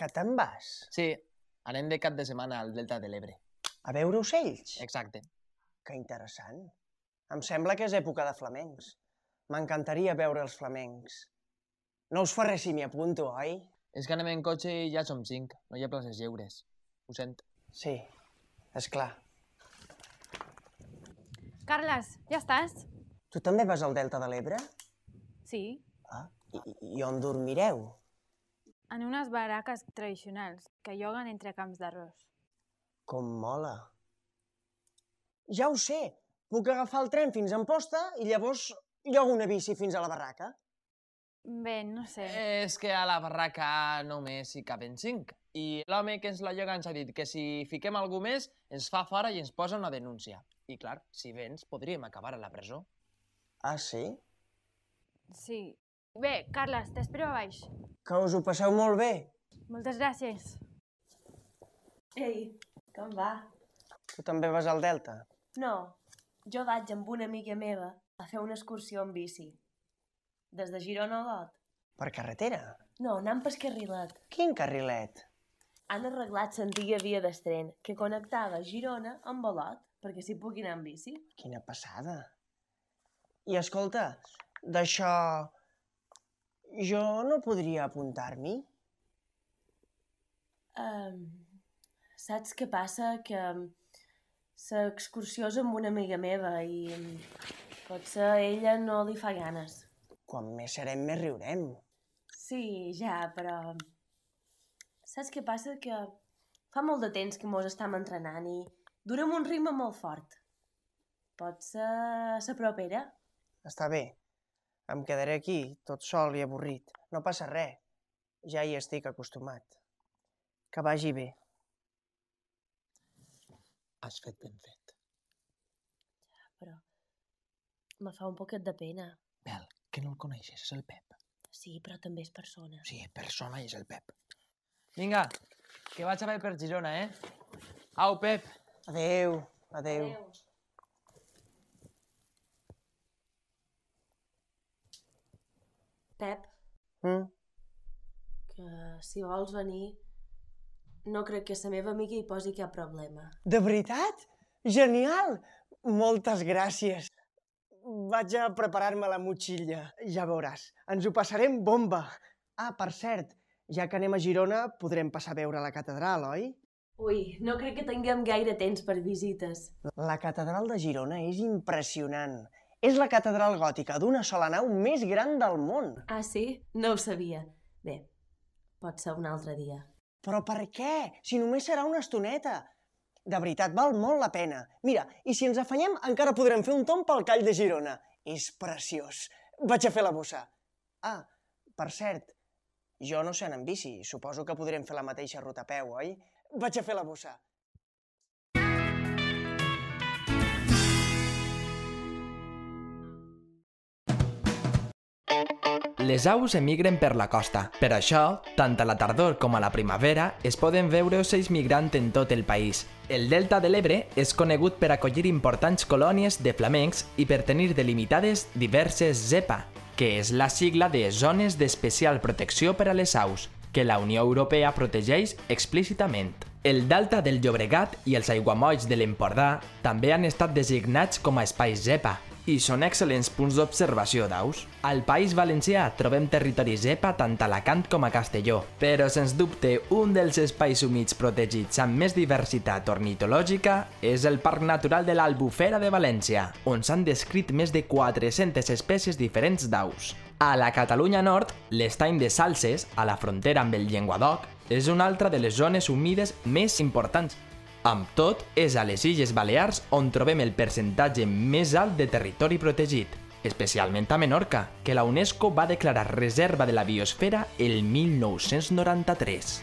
Que te'n vas? Sí, anem de cap de setmana al Delta de l'Ebre. A veure ocells? Exacte. Que interessant. Em sembla que és època de flamencs. M'encantaria veure els flamencs. No us fa res si m'hi apunto, oi? És que anem en cotxe i ja som 5. No hi ha places lliures. Ho sent. Sí, és clar. Carles, ja estàs? Tu també vas al Delta de l'Ebre? Sí, Ah, i on dormireu? en unes baraques tradicionals que lloguen entre camps d'arròs. Com mola. Ja ho sé, puc agafar el tren fins a Amposta i llavors llogo una bici fins a la barraca. Bé, no sé. És que a la barraca només hi caben 5. I l'home que ens la lloga ens ha dit que si fiquem algú més ens fa fora i ens posa una denúncia. I clar, si vens podríem acabar a la presó. Ah, sí? Sí. Bé, Carles, t'espero a baix. Que us ho passeu molt bé. Moltes gràcies. Ei, com va? Tu també vas al Delta? No, jo vaig amb una amiga meva a fer una excursió en bici. Des de Girona a Olot. Per carretera? No, anant per carrilet. Quin carrilet? Han arreglat l'antiga via d'estren que connectava Girona amb Olot perquè s'hi pugui anar en bici. Quina passada. I escolta, d'això... Jo no podria apuntar-m'hi? Saps què passa? Que l'excursió és amb una amiga meva i potser a ella no li fa ganes. Quan més serem, més riurem. Sí, ja, però... Saps què passa? Que fa molt de temps que mos estem entrenant i durem un ritme molt fort. Pot ser la propera? Està bé. Em quedaré aquí, tot sol i avorrit. No passa res. Ja hi estic acostumat. Que vagi bé. Has fet ben fet. Ja, però... Me fa un poquet de pena. Bel, que no el coneixes, és el Pep. Sí, però també és persona. Sí, persona i és el Pep. Vinga, que vaig a veure per Girona, Au, Pep. Adéu, adéu. Pep, que si vols venir, no crec que la meva amiga hi posi cap problema. De veritat? Genial! Moltes gràcies. Vaig a preparar-me la motxilla. Ja veuràs, ens ho passarem bomba. Ah, per cert, ja que anem a Girona, podrem passar a veure la catedral, oi? Ui, no crec que tinguem gaire temps per visites. La catedral de Girona és impressionant. És la catedral gòtica d'una sola nau més gran del món. Ah, sí? No ho sabia. Bé, pot ser un altre dia. Però per què? Si només serà una estoneta. De veritat, val molt la pena. Mira, i si ens afanyem, encara podrem fer un tomb pel Call de Girona. És preciós. Vaig a fer la bossa. Ah, per cert, jo no sé anar en bici. Suposo que podrem fer la mateixa ruta a peu, oi? Vaig a fer la bossa. Les aus emigren per la costa. Per això, tant a la tardor com a la primavera, es poden veure ocells migrant en tot el país. El Delta de l'Ebre és conegut per acollir importants colònies de flamencs i per tenir delimitades diverses ZEPA, que és la sigla de Zones d'Especial Protecció per a les Aus, que la Unió Europea protegeix explícitament. El Delta del Llobregat i els aiguamolls de l'Empordà també han estat designats com a espais ZEPA, i són excel·lents punts d'observació d'aus. Al País Valencià trobem territori ZEPA tant a Alacant com a Castelló, però sens dubte un dels espais humits protegits amb més diversitat ornitològica és el Parc Natural de l'Albufera de València, on s'han descrit més de 400 espècies diferents d'aus. A la Catalunya Nord, l'estany de Salses, a la frontera amb el Llenguadoc, és una altra de les zones humides més importants. Amb tot, és a les Illes Balears on trobem el percentatge més alt de territori protegit, especialment a Menorca, que la UNESCO va declarar reserva de la biosfera el 1993.